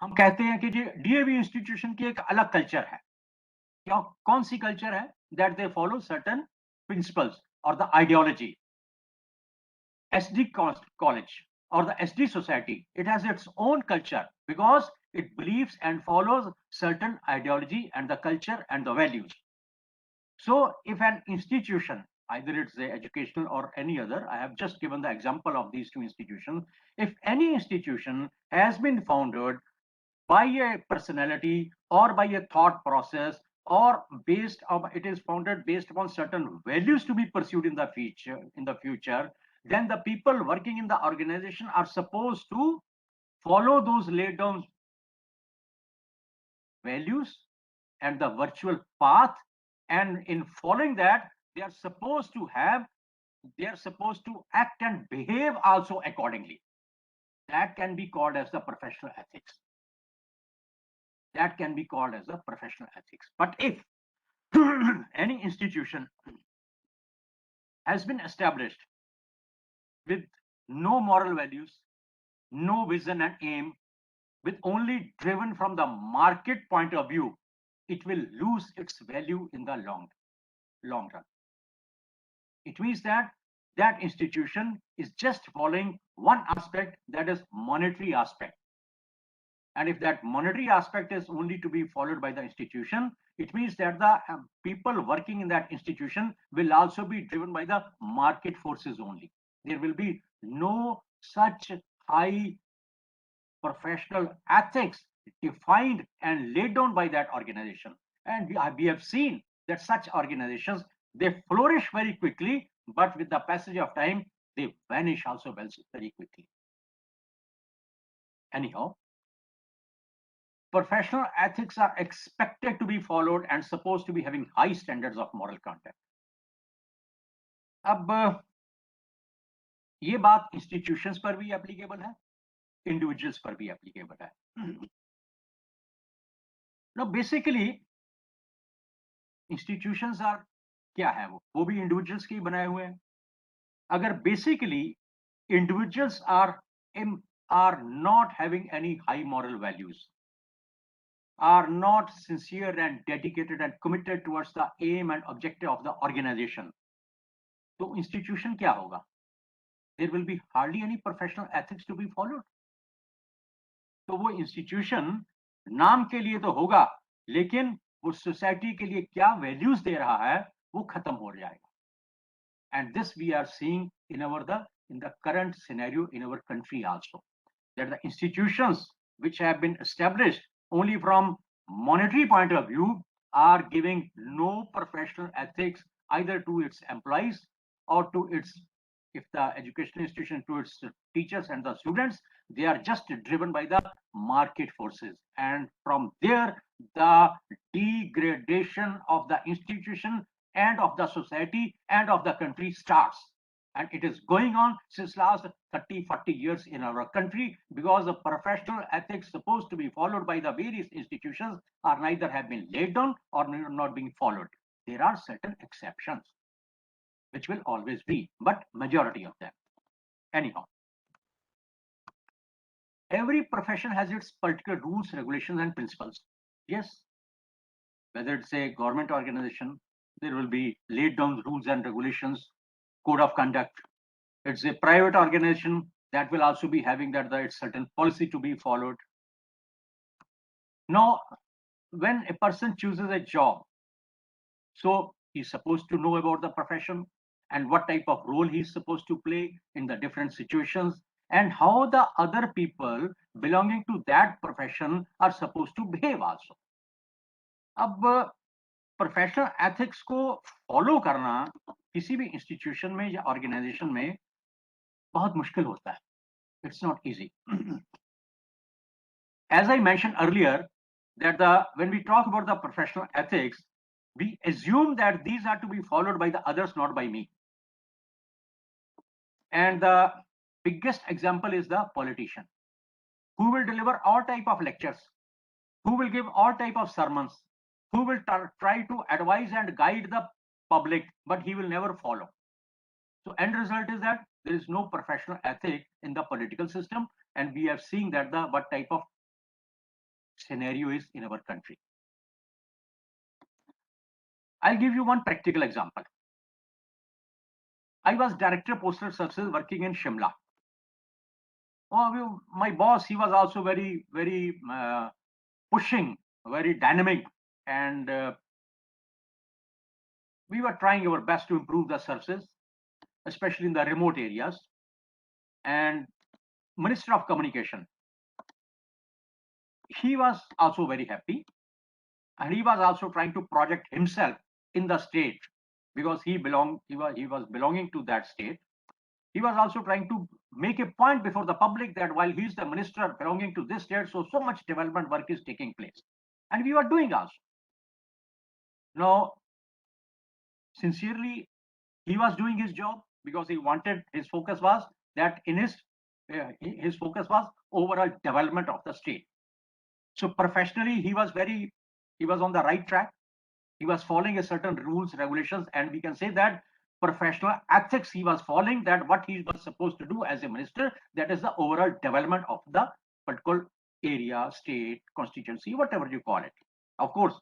हम कहते हैं कि जी डीएवी इंस्टीट्यूशन की एक अलग कल्चर है। क्या कौन सी कल्चर है? That they follow certain principles और the ideology. SD college or the SD society, it has its own culture because it believes and follows certain ideology and the culture and the values. So if an institution, either it's a educational or any other, I have just given the example of these two institutions. If any institution has been founded by a personality or by a thought process or based on it is founded based upon certain values to be pursued in the future, then the people working in the organization are supposed to follow those laid down values and the virtual path, and in following that they are supposed to act and behave also accordingly. That can be called as the professional ethics. That can be called as the professional ethics. But if any institution has been established with no moral values, no vision and aim, with only driven from the market point of view, it will lose its value in the long run. It means that that institution is just following one aspect, that is monetary aspect. And if that monetary aspect is only to be followed by the institution, it means that the people working in that institution will also be driven by the market forces only. There will be no such high professional ethics defined and laid down by that organization. And we have seen that such organizations, they flourish very quickly, but with the passage of time, they vanish also very quickly. Anyhow, professional ethics are expected to be followed and supposed to be having high standards of moral conduct. अब ये बात institutions पर भी applicable है, individuals पर भी applicable है. Now basically institutions are क्या है, वो भी इंडिविजुअल्स के ही बनाए हुए हैं. अगर basically individuals are not having any high moral values, are not sincere and dedicated and committed towards the aim and objective of the organization, तो institution क्या होगा? There will be hardly any professional ethics to be followed. तो वो institution नाम के लिए तो होगा, लेकिन वो सोसाइटी के लिए क्या वैल्यूज दे रहा है वो खत्म हो जाएगा. And this we are seeing in the current scenario in our country also, that the institutions which have been established only from monetary point of view are giving no professional ethics either to its employees or to its, if the educational institution, to its teachers and the students. They are just driven by the market forces, and from there the degradation of the institution and of the society and of the country starts. And it is going on since last 30-40 years in our country, because the professional ethics supposed to be followed by the various institutions are neither have been laid down or not being followed. There are certain exceptions which will always be, but majority of them. Anyhow, every profession has its particular rules, regulations and principles. Yes, whether it's a government organization, there will be laid down rules and regulations, code of conduct. It's a private organization, that will also be having that it's certain policy to be followed. Now, when a person chooses a job, so he's supposed to know about the profession and what type of role he's supposed to play in the different situations, and how the other people belonging to that profession are supposed to behave also. अब professional ethics को follow करना किसी भी institution में या organisation में बहुत मुश्किल होता है. It's not easy. As I mentioned earlier, that when we talk about the professional ethics, we assume that these are to be followed by the others, not by me. And the biggest example is the politician, who will deliver all type of lectures, who will give all type of sermons, who will try to advise and guide the public, but he will never follow. So end result is that there is no professional ethic in the political system, and we have seen that what type of scenario is in our country. I'll give you one practical example. I was Director Postal Services working in Shimla. Oh, my boss, he was also very, very pushing, very dynamic, and we were trying our best to improve the services, especially in the remote areas. And Minister of Communication, he was also very happy, and he was also trying to project himself in the state because he was belonging to that state. He was also trying to make a point before the public that while he's the minister belonging to this state, so much development work is taking place, and we were doing also. Now, sincerely, he was doing his job because he wanted, his focus was that in his focus was overall development of the state. So professionally, he was on the right track. He was following a certain rules, regulations, and we can say that professional ethics he was following, that what he was supposed to do as a minister, that is the overall development of the particular area, state, constituency, whatever you call it. Of course,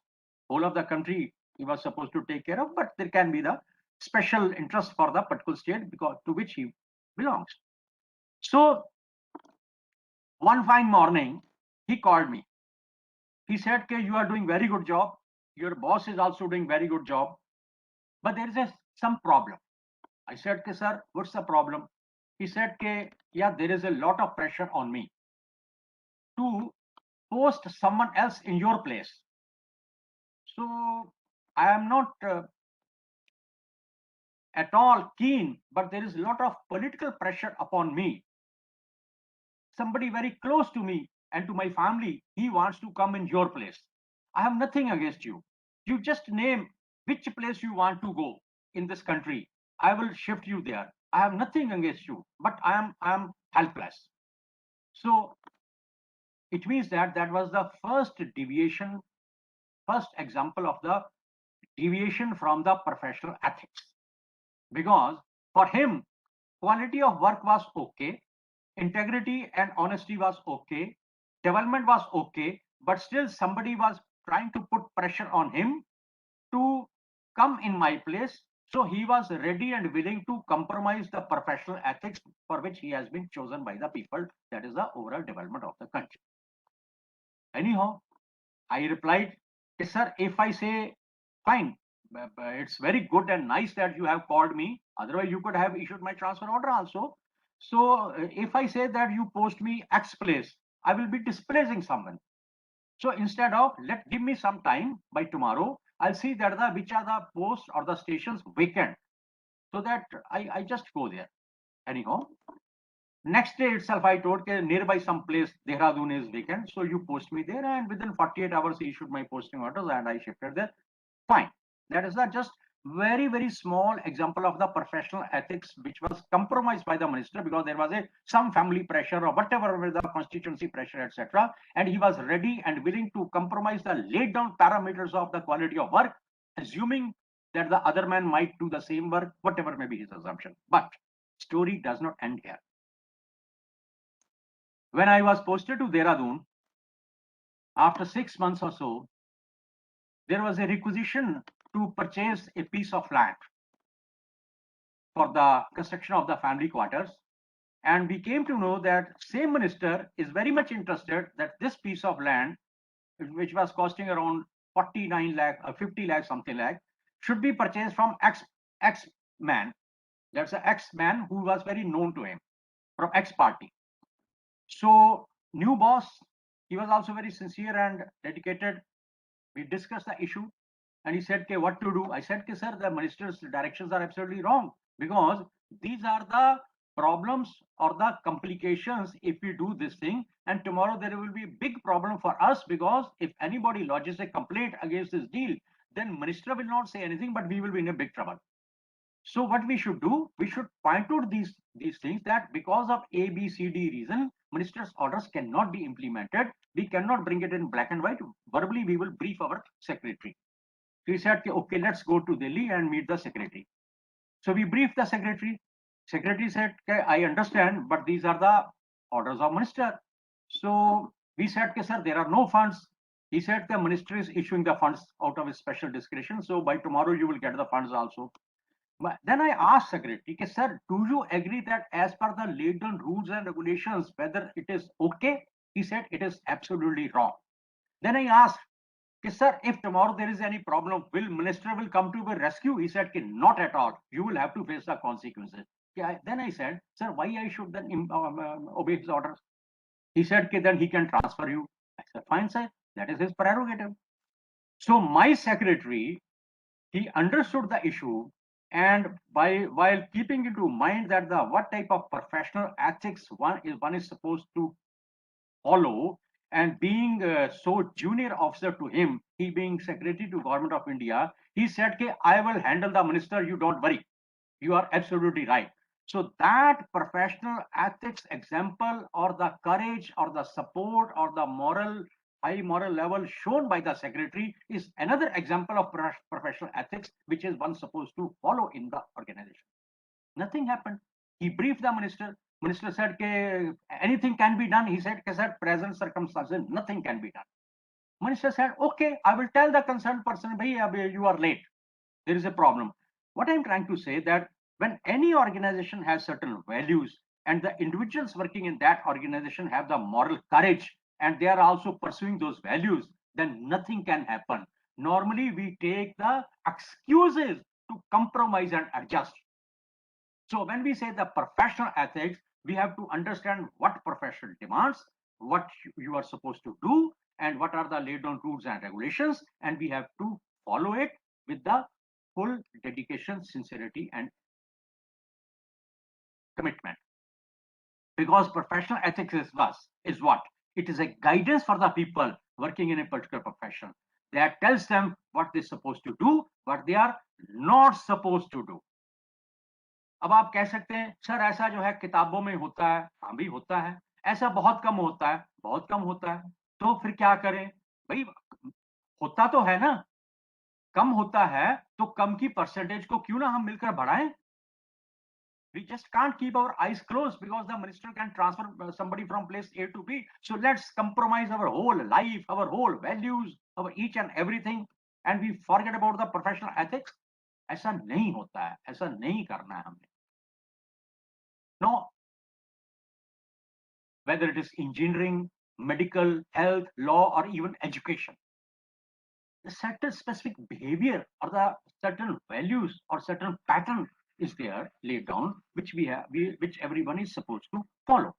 whole of the country he was supposed to take care of, but there can be the special interest for the particular state because to which he belongs. So one fine morning, he called me. He said, "Okay, you are doing very good job. Your boss is also doing very good job, but there is some problem." I said, "Okay, sir, what's the problem?" He said, "Okay, yeah, there is a lot of pressure on me to post someone else in your place. So I am not at all keen, but there is a lot of political pressure upon me. Somebody very close to me and to my family, he wants to come in your place. I have nothing against you. You just name which place you want to go in this country. I will shift you there. I have nothing against you, but I am helpless." So it means that that was the first deviation, first example of the deviation from the professional ethics. Because for him, quality of work was okay, integrity and honesty was okay, development was okay, but still somebody was trying to put pressure on him to come in my place. So he was ready and willing to compromise the professional ethics for which he has been chosen by the people. That is the overall development of the country. Anyhow, I replied, "Sir, if I say, fine, it's very good and nice that you have called me. Otherwise, you could have issued my transfer order also. So if I say that you post me X place, I will be displacing someone. So instead of give me some time by tomorrow, I'll see that which are the posts or the stations vacant, so that I just go there." Anyhow, next day itself, I told nearby some place Dehradun is vacant, so you post me there, and within 48 hours he issued my posting orders and I shifted there. Fine. That is just very, very small example of the professional ethics which was compromised by the minister because there was some family pressure or whatever with the constituency pressure, etc. And he was ready and willing to compromise the laid down parameters of the quality of work, assuming that the other man might do the same work, whatever may be his assumption. But story does not end here. When I was posted to Dehradun, after 6 months or so, there was a requisition to purchase a piece of land for the construction of the family quarters. And we came to know that same minister is very much interested that this piece of land, which was costing around 49 lakh or 50 lakh, something like, should be purchased from X man. That's an X man who was very known to him from X party. So new boss, he was also very sincere and dedicated. We discussed the issue and he said, "Okay, what to do?" I said, "Okay, sir, the minister's directions are absolutely wrong because these are the problems or the complications if we do this thing, and tomorrow there will be a big problem for us because if anybody lodges a complaint against this deal, then minister will not say anything, but we will be in a big trouble. So what we should do, we should point out these things that because of A, B, C, D reason, minister's orders cannot be implemented. We cannot bring it in black and white. Verbally, we will brief our secretary." So he said, "Okay, let's go to Delhi and meet the secretary." So we briefed the secretary. Secretary said, "Okay, I understand, but these are the orders of minister. So We said, sir, there are no funds. He said the ministry is issuing the funds out of his special discretion. So by tomorrow you will get the funds also. But then I asked secretary, sir, do you agree that as per the laid down rules and regulations, whether it is okay? He said it is absolutely wrong. Then I asked, sir, if tomorrow there is any problem, will minister will come to your rescue? He said, not at all. You will have to face the consequences. Then I said, sir, why I should then obey his orders? He said, then he can transfer you. I said, fine, sir, that is his prerogative. So my secretary, he understood the issue, and while keeping into mind that the what type of professional ethics one is supposed to follow, and being so junior officer to him, he being secretary to government of India, he said, I will handle the minister, you don't worry. You are absolutely right. So that professional ethics example, or the courage or the support or the high moral level shown by the secretary, is another example of professional ethics which is one supposed to follow in the organization. Nothing happened. He briefed the minister. Minister said, anything can be done. He said, sir, present circumstances, nothing can be done. Minister said, okay, I will tell the concerned person, you are late. There is a problem. What I'm trying to say that when any organization has certain values, and the individuals working in that organization have the moral courage, and they are also pursuing those values, then nothing can happen. Normally, we take the excuses to compromise and adjust. So when we say the professional ethics, we have to understand what profession demands, what you are supposed to do, and what are the laid down rules and regulations, and we have to follow it with the full dedication, sincerity, and commitment. Because professional ethics is what? It is a guidance for the people working in a particular profession that tells them what they're supposed to do, what they are not supposed to do. अब आप कह सकते हैं, sir ऐसा जो है किताबों में होता है, हाँ भी होता है, ऐसा बहुत कम होता है, बहुत कम होता है, तो फिर क्या करें? भाई होता तो है ना, कम होता है, तो कम की परसेंटेज को क्यों ना हम मिलकर बढ़ाएं? We just can't keep our eyes closed because the minister can transfer somebody from place A to B. So let's compromise our whole life, our whole values, our each and everything, and we forget about the professional ethics. ऐसा नहीं होता है, ऐसा नहीं करना है हमने. No, whether it is engineering, medical, health, law, or even education, the certain specific behavior or the certain values or certain pattern is there laid down, which which everyone is supposed to follow.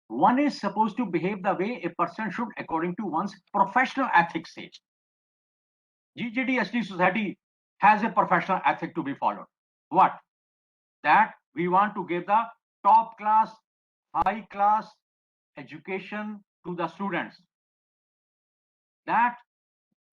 One is supposed to behave the way a person should according to one's professional ethics says. GGDSD society has a professional ethic to be followed. What? That we want to give the top class, high class education to the students. That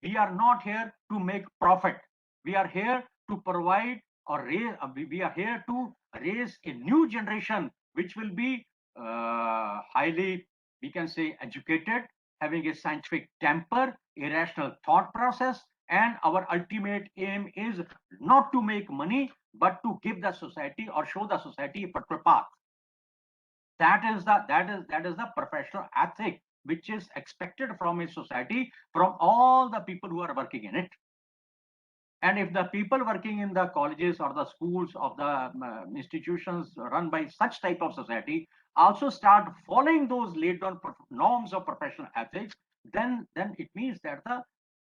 we are not here to make profit. We are here to provide or raise, we are here to raise a new generation which will be highly, we can say, educated, having a scientific temper, a rational thought process, and our ultimate aim is not to make money, but to give the society or show the society a particular path. That is the professional ethic which is expected from a society, from all the people who are working in it. And if the people working in the colleges or the schools of the institutions run by such type of society also start following those laid down norms of professional ethics, then it means that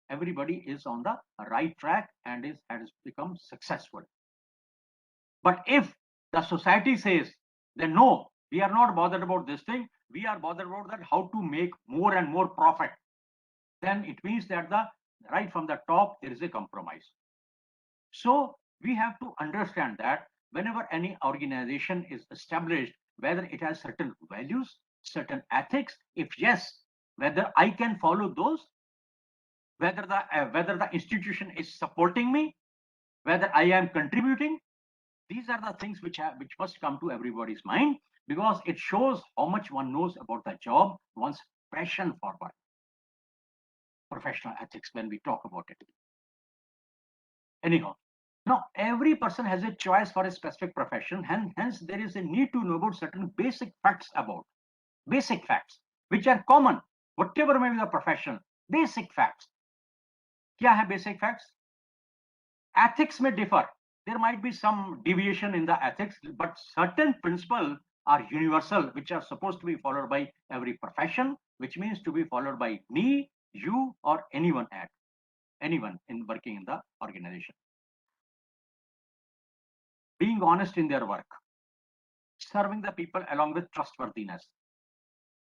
everybody is on the right track and has become successful. But if the society says, then no, we are not bothered about this thing, we are bothered about that how to make more and more profit, then it means that right from the top there is a compromise. So we have to understand that whenever any organization is established, whether it has certain values, certain ethics, if yes, whether I can follow those, whether the institution is supporting me, whether I am contributing, these are the things which must come to everybody's mind, because it shows how much one knows about the job, one's passion for work. Professional ethics, when we talk about it. Anyhow, now every person has a choice for a specific profession, and hence there is a need to know about certain basic facts which are common, whatever may be the profession. Basic facts. क्या है basic facts? Ethics may differ. There might be some deviation in the ethics, but certain principles are universal, which are supposed to be followed by every profession, which means to be followed by me, you, or anyone in working in the organization. Being honest in their work, serving the people along with trustworthiness,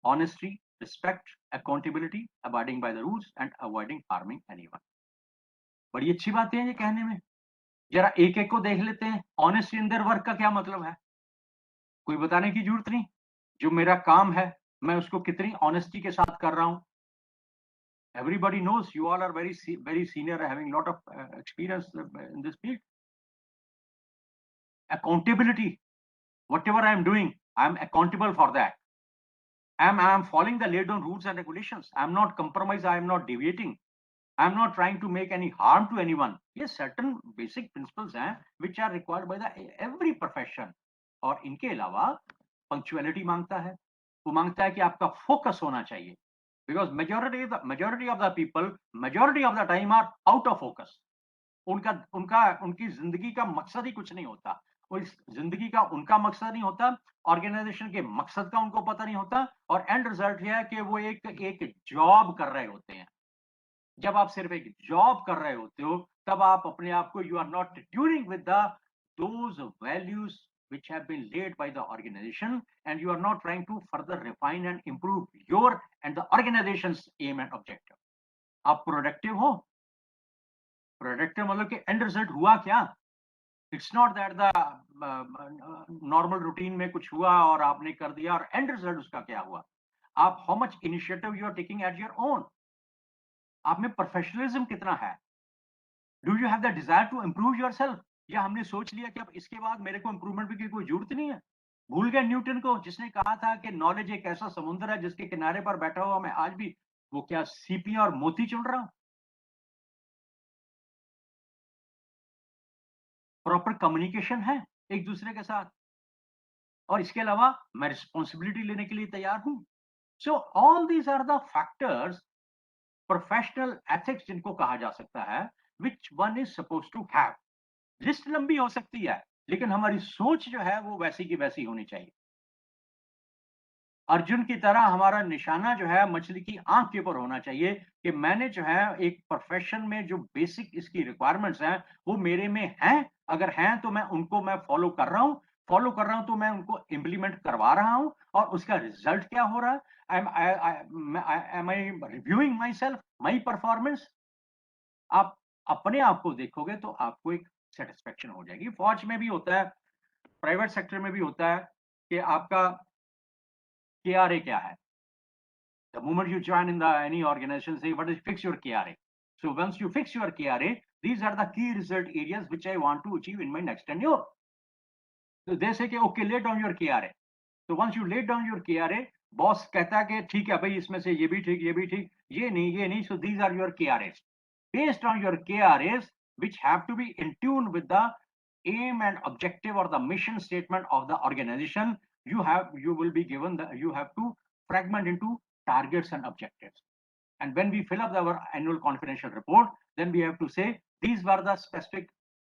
honesty, respect, accountability, abiding by the rules, and avoiding harming anyone. बड़ी अच्छी बातें हैं ये कहने में. जरा एक एक को देख लेते हैं. ऑनेस्ट इन देयर वर्क का क्या मतलब है? कोई बताने की जरूरत नहीं. जो मेरा काम है मैं उसको कितनी ऑनेस्टी के साथ कर रहा हूं. Everybody knows you all are very senior, having lot of experience in this field. Accountability, whatever I am doing, I am accountable for that. I am following the laid down rules and regulations. I am not compromising. I am not deviating. I am not trying to make any harm to anyone. Yes, certain basic principles हैं which are required by the every profession. और इनके अलावा punctuality मांगता है. वो मांगता है कि आपका focus होना चाहिए. Because majority of the people, majority of the time are out of focus. उनकी जिंदगी का मकसद ही कुछ नहीं होता. वो इस जिंदगी का उनका मकसद नहीं होता, ऑर्गेनाइजेशन के मकसद का उनको पता नहीं होता, और एंड रिजल्ट यह है कि वो एक जॉब कर रहे होते हैं. जब आप सिर्फ एक जॉब कर रहे होते हो तब आप अपने आप को you are not tuning with those values which have been laid by the organization, and you are not trying to further refine and improve your and the organization's aim and objective. आप productive हो. Productive मतलब कि and result हुआ क्या. It's not that the normal routine में कुछ हुआ और आपने कर दिया और एंड रिजल्ट उसका क्या हुआ. आप how much initiative you are taking at your own. आप में प्रोफेशनलिज्म कितना है. Do you have the desire to improve yourself, या हमने सोच लिया कि अब इसके बाद मेरे को इंप्रूवमेंट की कोई जरूरत नहीं है. भूल गए न्यूटन को जिसने कहा था कि नॉलेज एक ऐसा समुद्र है जिसके किनारे पर बैठा हुआ मैं आज भी वो क्या सीपियां और मोती चुन रहा हूं. प्रॉपर कम्युनिकेशन है एक दूसरे के साथ, और इसके अलावा मैं रिस्पॉन्सिबिलिटी लेने के लिए तैयार हूं. So all these are the factors, professional ethics जिनको कहा जा सकता है, which one is suppose to have. List लंबी हो सकती है लेकिन हमारी सोच जो है वो वैसी की वैसी होनी चाहिए. अर्जुन की तरह हमारा निशाना जो है मछली की आंख के ऊपर होना चाहिए कि मैंने जो है एक प्रोफेशन में जो बेसिक इसकी रिक्वायरमेंट्स हैं वो मेरे में हैं. अगर हैं तो मैं उनको फॉलो कर रहा हूं. तो मैं उनको इंप्लीमेंट करवा रहा हूं, और उसका रिजल्ट क्या हो रहा है. Am I reviewing myself, my performance. आप अपने आप को देखोगे तो आपको एक सेटिस्फेक्शन हो जाएगी. फौज में भी होता है, प्राइवेट सेक्टर में भी होता है कि आपका KRA क्या है. The moment you join in any organization, say what is fix your KRA. So once you fix your KRA, these are the key result areas which I want to achieve in my next tenure. So they say okay, lay down your KRA. So once you lay down your KRA, boss कहता है कि ठीक है भाई इसमें से ये भी ठीक, ये नहीं. So these are your KRAs. Based on your KRAs, which have to be in tune with the aim and objective or the mission statement of the organization, you will be given you have to fragment into targets and objectives. And when we fill up our annual confidential report, then we have to say these were the specific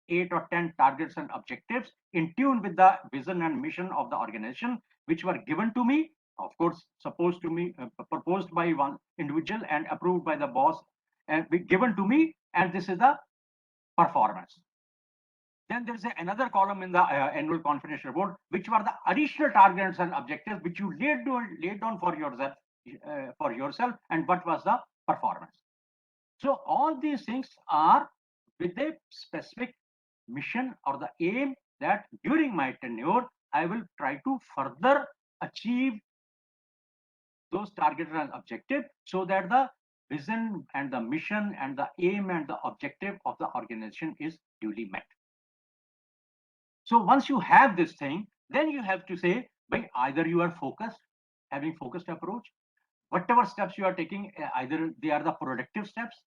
8 or 10 targets and objectives in tune with the vision and mission of the organization, which were given to me, of course, proposed by one individual and approved by the boss, and given to me, and this is the performance. Then there is another column in the annual confidential report, which were the additional targets and objectives which you laid down for yourself, and what was the performance. So all these things are with a specific mission or the aim that during my tenure I will try to further achieve those targets and objectives so that the vision and the mission and the aim and the objective of the organization is duly met. So once you have this thing, then you have to say, by either you are focused, having focused approach, whatever steps you are taking, either they are the productive steps,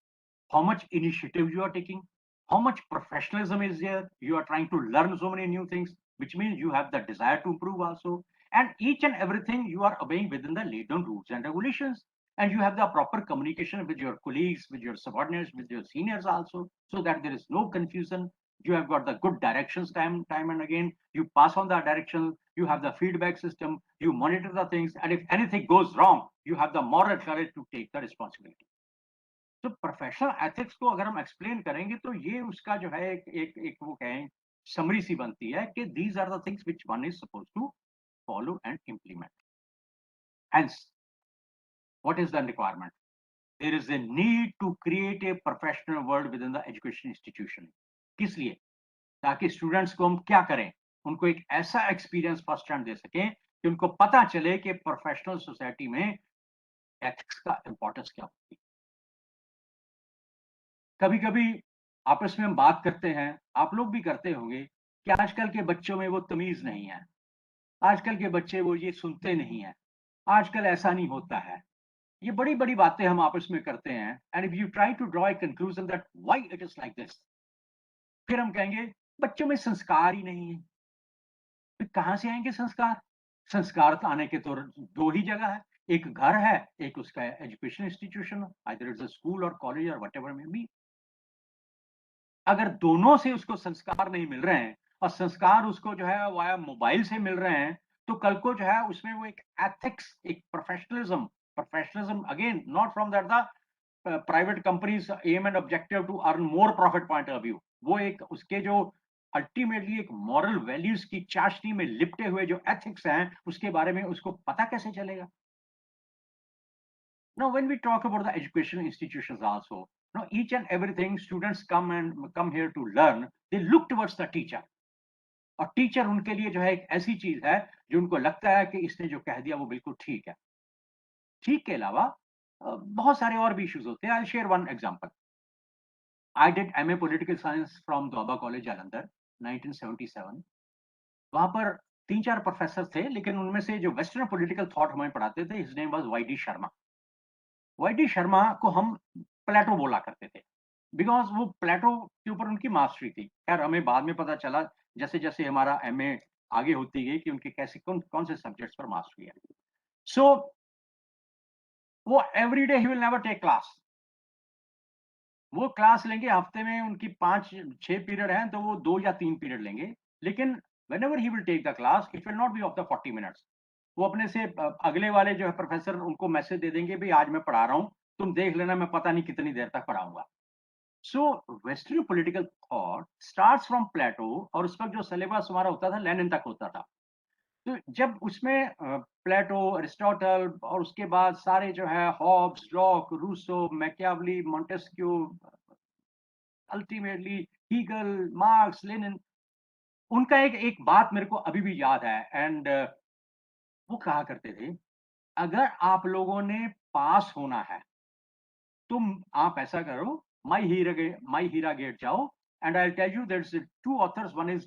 how much initiative you are taking, how much professionalism is there, you are trying to learn so many new things, which means you have the desire to improve also, and each and everything you are obeying within the laid down rules and regulations, and you have the proper communication with your colleagues, with your subordinates, with your seniors also, so that there is no confusion. You have got the good directions time and again. You pass on the direction. You have the feedback system. You monitor the things, and if anything goes wrong, you have the moral courage to take the responsibility. तो professional ethics को अगर हम explain करेंगे तो ये उसका जो है एक वो कहें समरी सी बनती है कि these are the things which one is suppose to follow and implement. Hence, what is the requirement? There is a need to create a professional world within the education institution. किस लिए? ताकि students को हम क्या करें, उनको एक ऐसा एक्सपीरियंस फर्स्ट हैंड दे सकें कि उनको पता चले कि प्रोफेशनल सोसाइटी में एथिक्स का इंपॉर्टेंस क्या होती है. कभी कभी आपस में हम बात करते हैं, आप लोग भी करते होंगे, कि आजकल के बच्चों में वो तमीज नहीं है, आजकल के बच्चे वो ये सुनते नहीं है, आजकल ऐसा नहीं होता है. ये बड़ी बड़ी बातें हम आपस में करते हैं. And if you try to draw a conclusion that why it is like this, फिर हम कहेंगे बच्चों में संस्कार ही नहीं है. फिर कहां से आएंगे संस्कार? संस्कार तो आने के तो दो ही जगह है, एक घर है, एक उसका education institution, either it's a school और कॉलेज और व्हाटएवर मे बी. अगर दोनों से उसको संस्कार नहीं मिल रहे हैं और संस्कार उसको जो है वाया मोबाइल से मिल रहे हैं, तो कल को जो है उसमें वो एक एथिक्स, एक professionalism again not from that the private companies aim and objective to earn more profit point of view, वो एक उसके जो अल्टीमेटली एक मॉरल वैल्यूज की चाशनी में लिपटे हुए जो एथिक्स हैं, उसके बारे में उसको पता कैसे चलेगा? Now, when we talk about the educational institutions also, now each and everything students come here to learn, they look towards the teacher. और टीचर उनके लिए जो है एक ऐसी चीज है जो उनको लगता है कि इसने जो कह दिया वो बिल्कुल ठीक है. ठीक के अलावा बहुत सारे और भी इश्यूज होते हैं. I share one example. I did MA political science from Doaba college Jalandhar 1977. वहां पर तीन चार प्रोफेसर थे, लेकिन उनमें से जो वेस्टर्न पॉलिटिकल थॉट हमें पढ़ाते थे, his name was Y D Sharma. Y D Sharma को हम प्लेटो बोला करते थे, बिकॉज वो प्लेटो के ऊपर उनकी मास्टरी थी. खैर हमें बाद में पता चला जैसे जैसे हमारा एमए आगे होती गई कि उनके कैसे कौन कौन से सब्जेक्ट्स पर मास्टरी है. सो वो every day he will never take class. वो क्लास लेंगे हफ्ते में, उनकी 5-6 पीरियड हैं तो वो 2 या 3 पीरियड लेंगे, लेकिन whenever he will take the class it will not be of the 40 minutes. वो अपने से अगले वाले जो है प्रोफेसर उनको मैसेज दे देंगे, भाई आज मैं पढ़ा रहा हूँ, तुम देख लेना, मैं पता नहीं कितनी देर तक पढ़ाऊंगा. So western political thought starts from Plato, और उस वक्त जो सिलेबस हमारा होता था लेनिन तक होता था. तो जब उसमें प्लेटो, अरिस्टोटल और उसके बाद सारे जो है Hobbes, Locke, Rousseau, Machiavelli, Montesquieu, ultimately Hegel, Marx, Lenin, उनका एक एक बात मेरे को अभी भी याद है. एंड वो कहा करते थे, अगर आप लोगों ने पास होना है, तुम आप ऐसा करो, माई हीरा गेट जाओ, and I tell you there is two authors, one is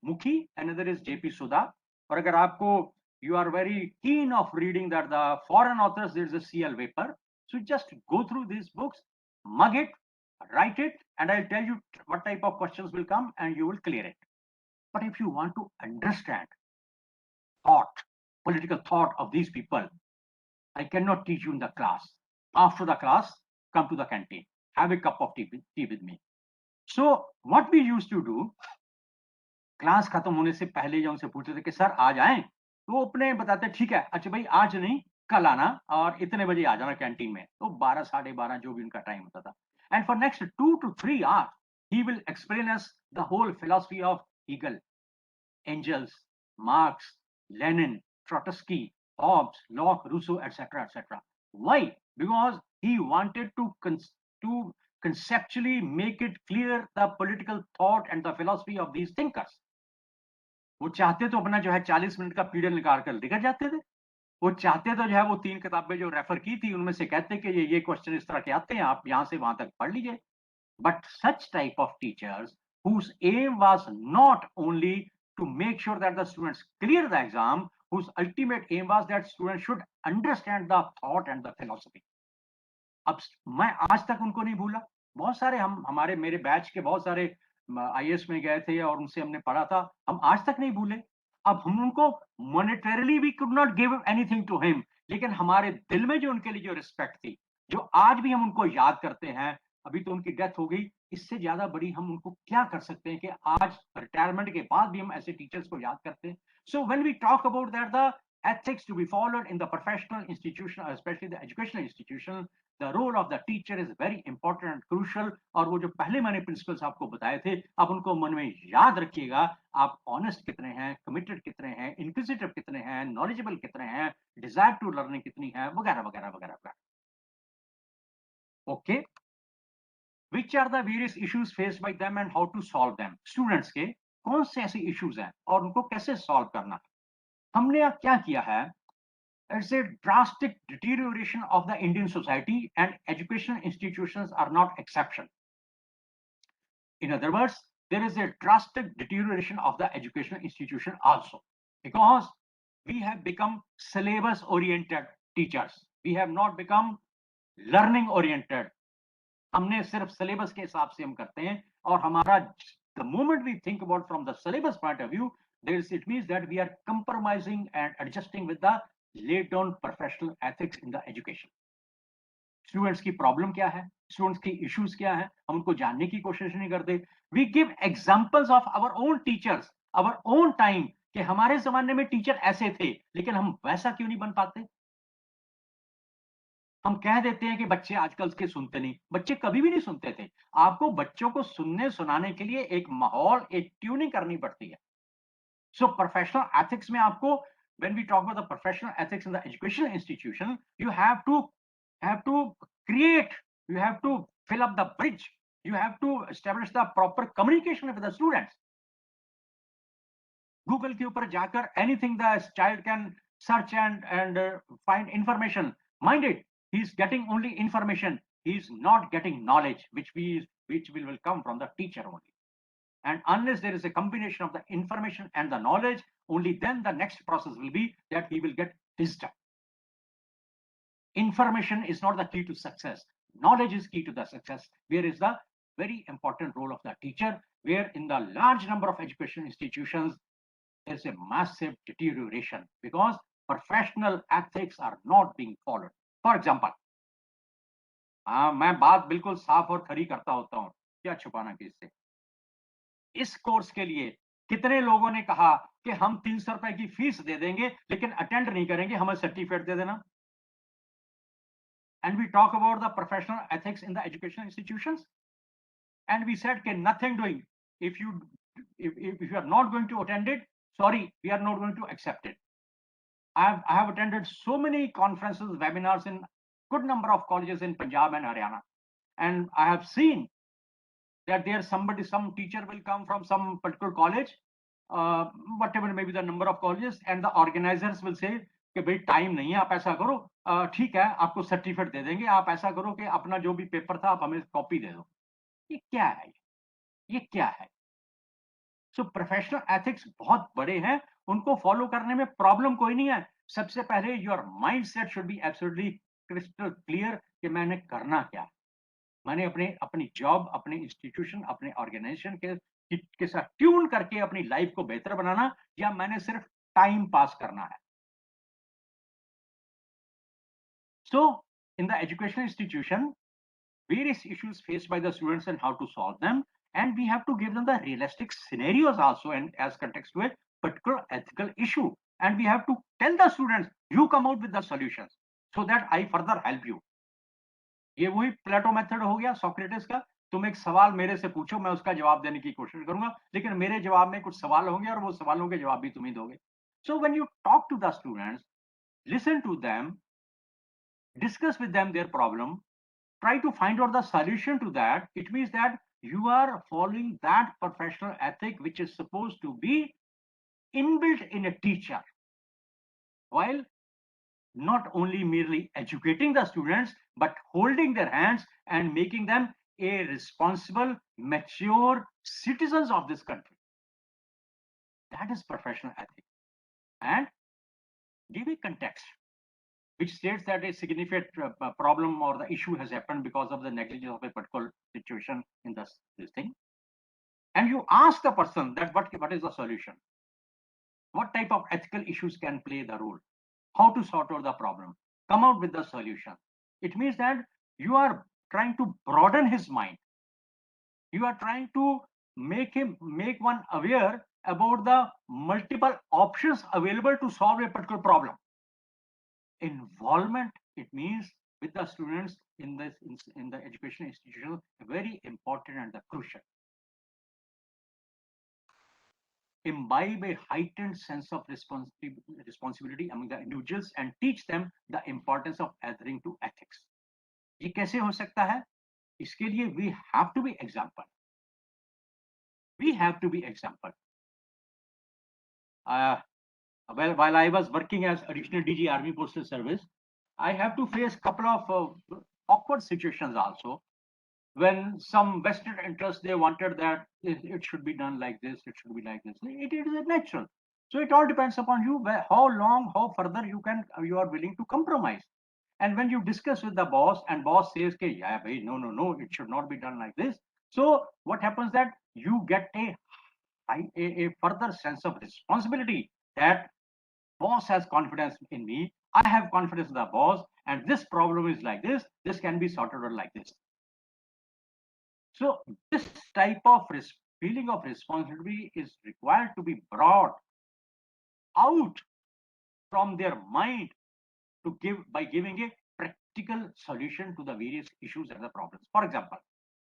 Mukhi, another is J P Suda. और अगर आपको you are very keen of reading that the foreign authors, there is a C L Wayper, so just go through this books, mug it, write it, and I'll tell you what type of questions will come and you will clear it. But if you want to understand thought, political thought of these people, I cannot teach you in the class. After the class, come to the canteen, have a cup of tea with me. So what we used to do, class खत्म होने से पहले जो उनसे पूछते थे कि sir आज आए, तो वो अपने बताते ठीक है, अच्छा भाई आज नहीं कल आना और इतने बजे आ जाना कैंटीन में. तो 12 साढ़े 12 जो भी उनका टाइम होता था. And for next 2 to 3 hours he will explain us the whole philosophy of Hegel, Engels, Marx, Lenin, Trotsky, Hobbes, Locke, Rousseau, etc., etc. Why? Because he wanted to conceptually make it clear the political thought and the philosophy of these thinkers. वो चाहते तो अपना जो है 40 minute का period निकाल कर निकल जाते थे. वो चाहते तो जो है वो 3 किताबें जो रेफर की थी उनमें से कहते कि ये क्वेश्चन इस तरह के आते हैं, आप यहाँ से वहां तक पढ़ लीजिए. But such type of teachers whose aim was not only to make sure that the students clear the exam, whose ultimate aim was that students should understand the thought and the philosophy. अब मैं आज तक उनको नहीं भूला. बहुत सारे हमारे मेरे बैच के बहुत सारे आईएएस में गए थे और उनसे हमने पढ़ा था, हम आज तक नहीं भूले. अब हम उनको monetarily we could not give anything to him, लेकिन हमारे दिल में जो उनके लिए जो रिस्पेक्ट थी, जो आज भी हम उनको याद करते हैं, अभी तो उनकी डेथ हो गई, इससे ज्यादा बड़ी हम उनको क्या कर सकते हैं कि आज रिटायरमेंट के बाद भी हम ऐसे टीचर्स को याद करते हैं. So when we talk about that the ethics to be followed in the professional institution, especially the educational institution, the role of the teacher is very important and crucial. और वो जो पहले मैंने प्रिंसिपल्स आपको बताए थे, आप उनको मन में याद रखिएगा. आप ऑनेस्ट कितने हैं, कमिटेड कितने हैं, इंक्विजिटिव कितने हैं, नॉलेजेबल कितने हैं, डिजायर टू लर्निंग कितनी है, वगैरह वगैरह वगैरह वगैरह. Okay, which are the various issues faced by them and how to solve them. Students के कौन से ऐसे इश्यूज हैं और उनको कैसे सॉल्व करना. हमने अब क्या किया है, it's a drastic deterioration of the Indian society and educational institutions are not exception. In other words, there is a drastic deterioration of the educational institution also because we have become syllabus oriented teachers. We have not become learning oriented. हमने सिर्फ syllabus के हिसाब से हम करते हैं और हमारा the moment we think about from the syllabus point of view, it means that we are compromising and adjusting with the laid down professional ethics in the education. Students की प्रॉब्लम क्या है, स्टूडेंट्स की issues क्या है, हम उनको जानने की कोशिश नहीं करते. We give examples of our own teachers, our own time, कि हमारे जमाने में टीचर ऐसे थे, लेकिन हम वैसा क्यों नहीं बन पाते. हम कह देते हैं कि बच्चे आजकल के सुनते नहीं, बच्चे कभी भी नहीं सुनते थे. आपको बच्चों को सुनने सुनाने के लिए एक माहौल, एक ट्यूनिंग करनी पड़ती है. सो प्रोफेशनल एथिक्स में आपको, when we talk about the professional ethics in the educational institution, you have to create, you have to fill up the bridge, you have to establish the proper communication with the students. Google के ऊपर जाकर anything the child can search and find information. Mind it, he is getting only information, he is not getting knowledge, which will come from the teacher only. And unless there is a combination of the information and the knowledge, only then the next process will be that he will get wisdom. Information is not the key to success. Knowledge is key to the success. Where is the very important role of the teacher, where in the large number of education institutions, there's a massive deterioration because professional ethics are not being followed. For example, मैं बात बिल्कुल साफ और खरी करता होता हूँ, क्या छुपाना किससे. इस कोर्स के लिए कितने लोगों ने कहा कि हम 300 रुपए की फीस दे देंगे लेकिन अटेंड नहीं करेंगे, हमें सर्टिफिकेट दे देना. And we talk about the professional ethics in the educational institutions, and we said okay, nothing doing. If you are not going to attend it, sorry, we are not going to accept it. I have attended so many conferences, webinars in good number of colleges in Punjab and Haryana, and I have seen that there some teacher will come from some particular college, whatever may be the number of colleges, and the organizers will say कि भाई time नहीं है, आप ऐसा करो, ठीक है आपको सर्टिफिकेट दे देंगे, आप ऐसा करो कि अपना जो भी पेपर था आप हमें कॉपी दे दो. ये क्या है, ये क्या है. सो प्रोफेशनल एथिक्स बहुत बड़े हैं, उनको फॉलो करने में प्रॉब्लम कोई नहीं है. सबसे पहले your mind set should be absolutely crystal clear कि मैंने करना क्या. मैंने अपनी जॉब, अपने इंस्टीट्यूशन, अपने ऑर्गेनाइजेशन के साथ ट्यून करके अपनी लाइफ को बेहतर बनाना, या मैंने सिर्फ टाइम पास करना है. So in the educational institution, various issues faced by the students and how to solve them, and we have to give them the realistic scenarios also and as context to a particular ethical issue, and we have to tell the students you come out with the solutions so that I further help you. ये वही प्लेटो method हो गया, Socrates का. तुम एक सवाल मेरे से पूछो, मैं उसका जवाब देने की कोशिश करूंगा, लेकिन मेरे जवाब में कुछ सवाल होंगे और वो सवालों के जवाब भी तुम ही दोगे. So when you talk to the students, listen to them, discuss with them their problem, try to find out the solution to that. It means that you are following that professional ethic which is supposed to be inbuilt in a teacher, while not only merely educating the students but holding their hands and making them a responsible, mature citizens of this country. That is professional ethic. And give a context which states that a significant problem or the issue has happened because of the negligence of a particular situation in this thing, and you ask the person that what is the solution. what type of ethical issues can play the role, how to sort out the problem, come out with the solution. It means that you are trying to broaden his mind. You are trying to make one aware about the multiple options available to solve a particular problem. Involvement, it means, with the students in the education institution, very important and crucial. Imbibe a heightened sense of responsibility among the individuals and teach them the importance of adhering to ethics. ये कैसे हो सकता है? इसके लिए we have to be example. We have to be example. Well, while I was working as additional DG Army Postal Service, I have to face couple of awkward situations also. When some vested interest, they wanted that it should be done like this, it should be like this. It is natural. So it all depends upon you, how long, how further you are willing to compromise. And when you discuss with the boss and boss says, okay, yeah, no, it should not be done like this. So what happens that you get a further sense of responsibility that boss has confidence in me, I have confidence in the boss, and this problem is like this can be sorted out like this. So this type of feeling of responsibility is required to be brought out from their mind by giving a practical solution to the various issues and the problems. For example,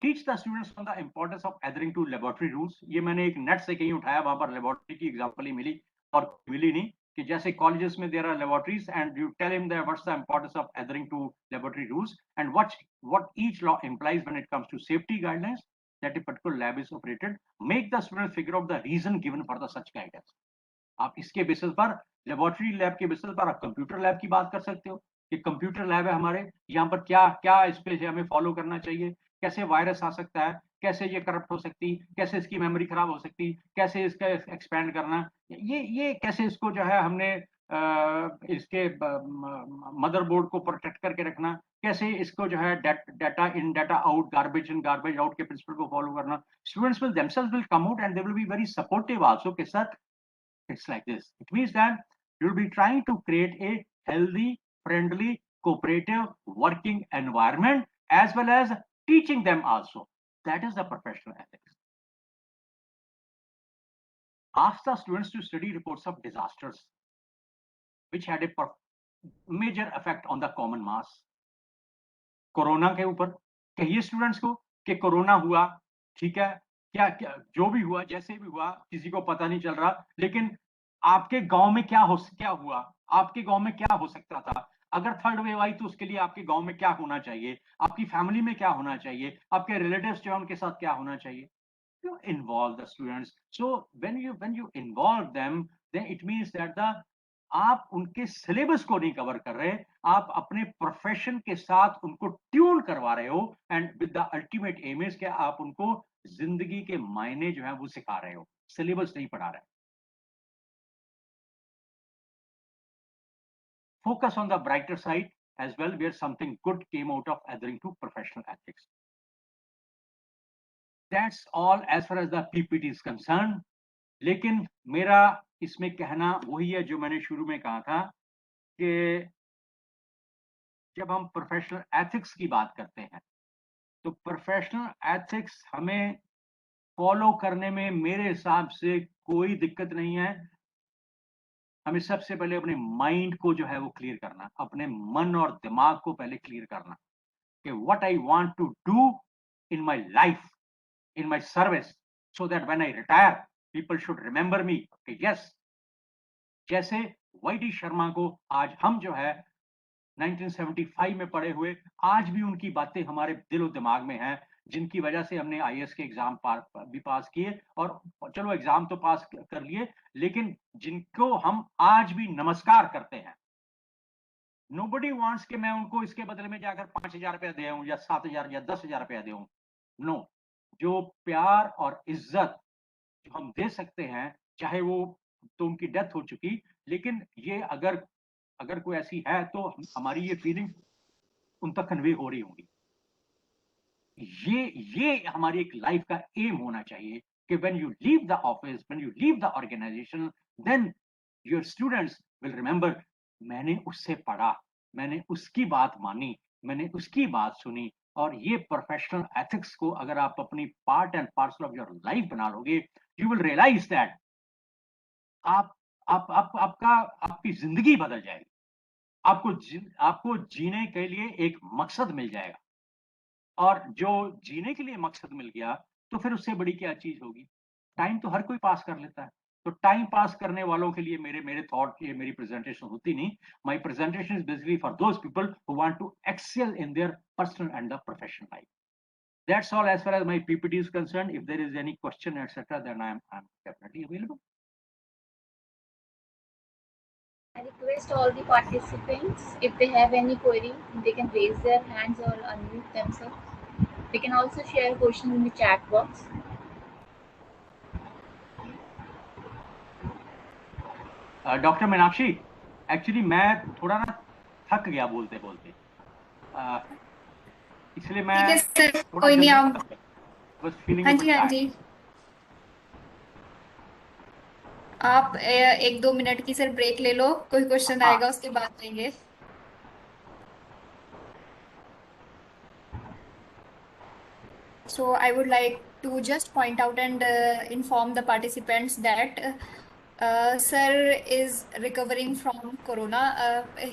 teach the students on the importance of adhering to laboratory rules. ये मैंने एक net से कहीं उठाया, वहां पर laboratory की example ही मिली और मिली नहीं कि जैसे colleges में there are laboratories and you tell him that what's the importance of adhering to laboratory rules and what each law implies when it comes to safety guidelines that a particular lab is operated. Make the students figure out the reason given for the such guidance. आप इसके basis पर laboratory lab के basis पर आप computer lab की बात कर सकते हो कि कंप्यूटर लैब है हमारे, यहाँ पर क्या क्या इस पे हमें फॉलो करना चाहिए, कैसे वायरस आ सकता है, कैसे ये करप्ट हो सकती, कैसे इसकी मेमोरी खराब हो सकती, कैसे इसका एक्सपेंड करना, ये कैसे इसको जो है हमने इसके मदरबोर्ड को प्रोटेक्ट करके रखना, कैसे इसको जो है data in data out, garbage in garbage out के प्रिंसिपल को फॉलो करना. Students will themselves will come out and they will be very supportive also कि sir it's like this. It means that you'll be trying to create a healthy, friendly, cooperative working environment as well as teaching them also. That is the professional ethics. Ask the students to study reports of disasters which had a major effect on the common mass. Corona के ऊपर कहिए students को कि corona हुआ, ठीक है, क्या क्या जो भी हुआ, जैसे भी हुआ, किसी को पता नहीं चल रहा, लेकिन आपके गांव में क्या हुआ, आपके गांव में क्या हो सकता था, अगर थर्ड वेव आई तो उसके लिए आपके गांव में क्या होना चाहिए, आपकी फैमिली में क्या होना चाहिए, आपके रिलेटिव्स जो है उनके साथ क्या होना चाहिए. You involve the students. So when you involve them, then it means that आप उनके सिलेबस को नहीं कवर कर रहे, आप अपने प्रोफेशन के साथ उनको ट्यून करवा रहे हो and with the ultimate aim is कि आप उनको जिंदगी के मायने जो है वो सिखा रहे हो, सिलेबस नहीं पढ़ा रहे. Focus on the brighter side as well, where something good came out of adhering to professional ethics. That's all as far as the PPT is concerned. लेकिन मेरा इसमें कहना वही है जो मैंने शुरू में कहा था कि जब हम प्रोफेशनल एथिक्स की बात करते हैं तो प्रोफेशनल एथिक्स हमें फॉलो करने में मेरे हिसाब से कोई दिक्कत नहीं है. हमें सबसे पहले अपने माइंड को जो है वो क्लियर करना, अपने मन और दिमाग को पहले क्लियर करना कि what I want to do in my life, in my service, so that when I retire people should remember me. Okay, yes, जैसे वाई.डी. शर्मा को आज हम जो है 1975 में पढ़े हुए, आज भी उनकी बातें हमारे दिलो दिमाग में हैं, जिनकी वजह से हमने आईएएस के एग्जाम भी पास किए और चलो एग्जाम तो पास कर लिए, लेकिन जिनको हम आज भी नमस्कार करते हैं. Nobody wants कि मैं उनको इसके बदले में जाकर 5,000 रुपया दे आऊं या 7,000 या 10,000 रुपया दे आऊं. नो, जो प्यार और इज्जत हम दे सकते हैं, चाहे वो तो उनकी डेथ हो चुकी, लेकिन ये अगर कोई ऐसी है तो हमारी ये फीलिंग उन तक कन्वे हो रही होंगी. ये हमारी एक लाइफ का एम होना चाहिए कि when you leave the office, when you leave the organisation, then your students will remember, मैंने उससे पढ़ा, मैंने उसकी बात मानी, मैंने उसकी बात सुनी। और ये प्रोफेशनल एथिक्स को अगर आप अपनी part and parcel of your life बना लोगे, यू विल रियलाइज दैट आप आपका आपकी जिंदगी बदल जाएगी। आपको जीने के लिए एक मकसद मिल जाएगा, और जो जीने के लिए मकसद मिल गया, तो फिर उससे बड़ी क्या चीज होगी। टाइम तो हर कोई पास कर लेता है, तो टाइम पास करने वालों के लिए मेरे मेरे थॉट, ये मेरी प्रेजेंटेशन होती नहीं। My presentation is basically for those people who want to excel in their personal and the professional life. That's all as far as my PPT is concerned. If there is any question, etc., then I'm definitely available. I request all the participants, if they have any query, they can raise their hands or unmute themselves. They can also share questions in the chat box. Doctor Meenakshi, actually मैं थोड़ा ना थक गया बोलते बोलते, इसलिए मैं ठीक है सर, थोड़ा कोई नहीं। जल्दी आप बस फीलिंग हाँ अ जी, बिट हाँ टायर्ड। जी, आप 1-2 मिनट की सर ब्रेक ले लो, कोई क्वेश्चन हाँ, आएगा उसके बाद लेंगे। So I would like to just point out and inform the participants that sir is recovering from corona.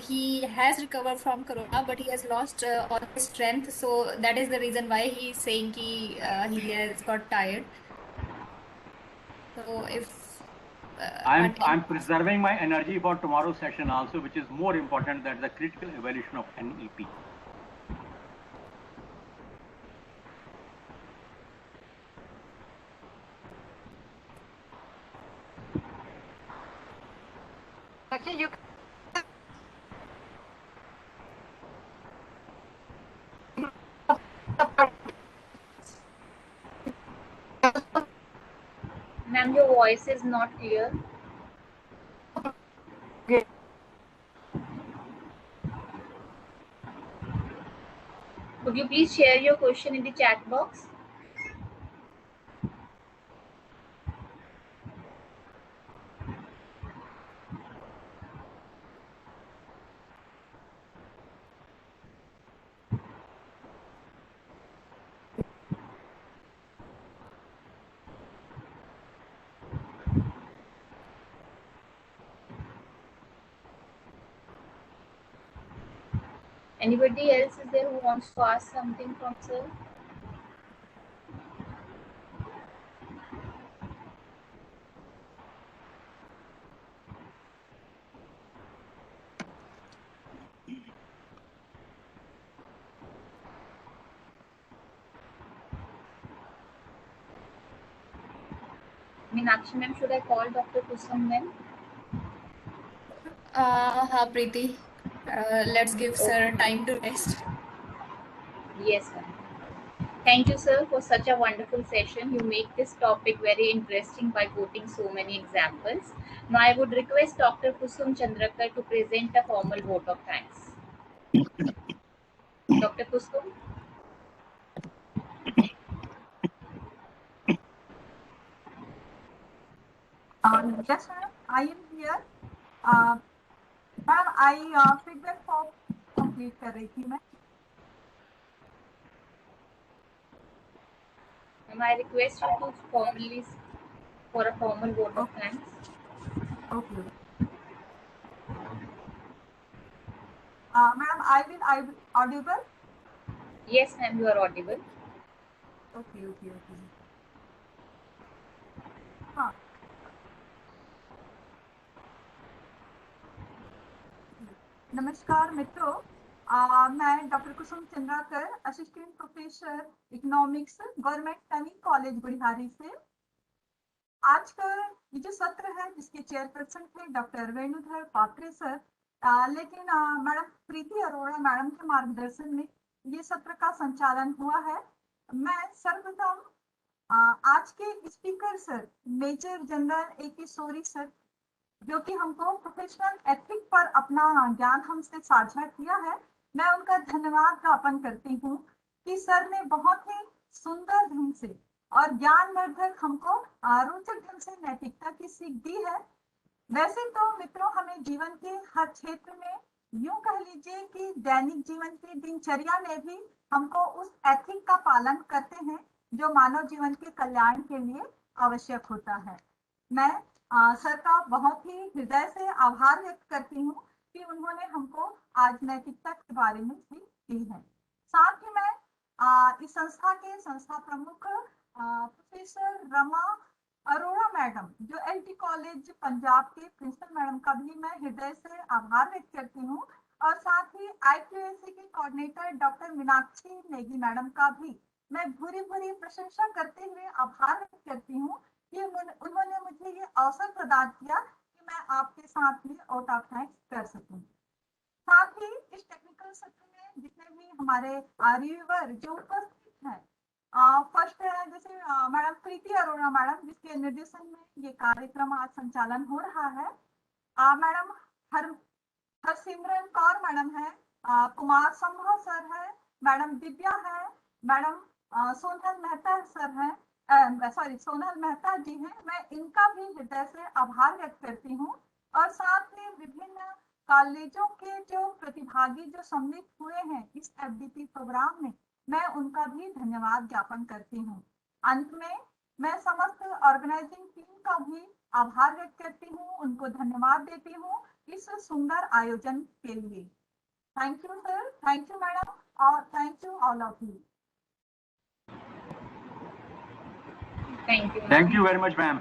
He has recovered from corona, but he has lost all his strength. So that is the reason why he is saying he has got tired. So if I'm preserving my energy for tomorrow's session also, which is more important than the critical evaluation of NEP. Actually, you Ma'am, your voice is not clear. Okay. Could you please share your question in the chat box? Anybody else is there who wants to ask something from sir? Meenakshi ma'am, should I call Dr. Kusum then? हाँ प्रीति, let's give sir time to rest. Yes, ma'am. Thank you, sir, for such a wonderful session. You make this topic very interesting by quoting so many examples. Now, I would request Dr. Kusum Chandrakar to present a formal vote of thanks. Dr. Kusum? Yes, ma'am. I am here. Ma'am, I feedback form complete कर रही थी मैं. Ma'am, I request you to formally for a formal vote of thanks. Okay. Ma'am, I will audible. Yes, ma'am, you are audible. Okay. हाँ. नमस्कार मित्रों, मैं doctor Kusum Chandrakar, assistant professor economics, government training college Budhiyari से। आज का ये जो सत्र है जिसके चेयरपर्सन थे डॉक्टर वेणुधर पात्रे सर, लेकिन मैडम प्रीति अरोड़ा मैडम के मार्गदर्शन में ये सत्र का संचालन हुआ है। मैं सर्वप्रथम आज के speaker sir major general A.K. Sori sir, जो कि हमको प्रोफेशनल एथिक पर अपना ज्ञान हमसे साझा किया है, मैं उनका धन्यवाद ज्ञापन करती हूँ कि सर ने बहुत ही सुंदर ढंग से और ज्ञानवर्धक हमको रोचक ढंग से नैतिकता की सीख दी है। वैसे तो मित्रों हमें जीवन के हर क्षेत्र में, यूं कह लीजिए कि दैनिक जीवन की दिनचर्या में भी हमको उस एथिक का पालन करते हैं जो मानव जीवन के कल्याण के लिए आवश्यक होता है। मैं सर का बहुत ही हृदय से आभार व्यक्त करती हूँ कि उन्होंने हमको आज नैतिकता के बारे में सीख दी है। साथ ही मैं इस संस्था के संस्था प्रमुख प्रोफेसर रमा अरोड़ा मैडम जो एलटी कॉलेज पंजाब के प्रिंसिपल मैडम का भी मैं हृदय से आभार व्यक्त करती हूँ, और साथ ही IQAC के coordinator doctor Meenakshi Negi madam का भी मैं भूरी भूरी प्रशंसा करते हुए आभार व्यक्त करती हूँ कि उन्होंने मुझे ये अवसर प्रदान किया कि मैं आपके साथ में वोट ऑफ थैंक्स कर सकूं। साथ ही इस टेक्निकल सत्र में जितने भी हमारे रिव्यूअर जो उपस्थित हैं, फर्स्ट है जैसे मैडम प्रीति अरोड़ा मैडम जिसके निर्देशन में ये कार्यक्रम आज संचालन हो रहा है, मैडम हरसिमरन कौर मैडम है, कुमार संभव सर है, मैडम दिव्या है, मैडम सोनल मेहता सर है, सोनल मेहता जी हैं। मैं इनका भी हृदय से आभार व्यक्त करती हूँ, और साथ में विभिन्न कॉलेजों के जो प्रतिभागी जो सम्मिलित हुए हैं इस FDP प्रोग्राम में, मैं उनका भी धन्यवाद ज्ञापन करती हूँ। अंत में मैं समस्त ऑर्गेनाइजिंग टीम का भी आभार व्यक्त करती हूँ, उनको धन्यवाद देती हूँ इस सुंदर आयोजन के लिए। Thank you sir, thank you madam, और thank you all of you. Thank you. Thank you very much, ma'am.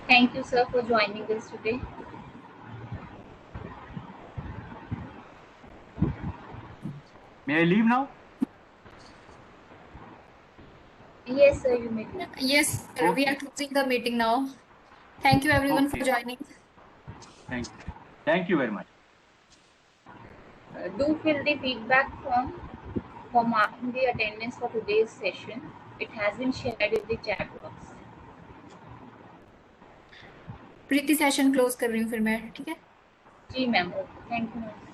Thank you, sir, for joining us today. May I leave now? Yes, sir, you may do. Yes, sir, we are closing the meeting now. Thank you everyone for joining. Thank you very much. Do fill the feedback form for marking the attendance for today's session. It has been shared in the chat box. Preeti session close कर रही हूँ फिर मैं, ठीक है? जी ma'am, okay, thank you ma'am.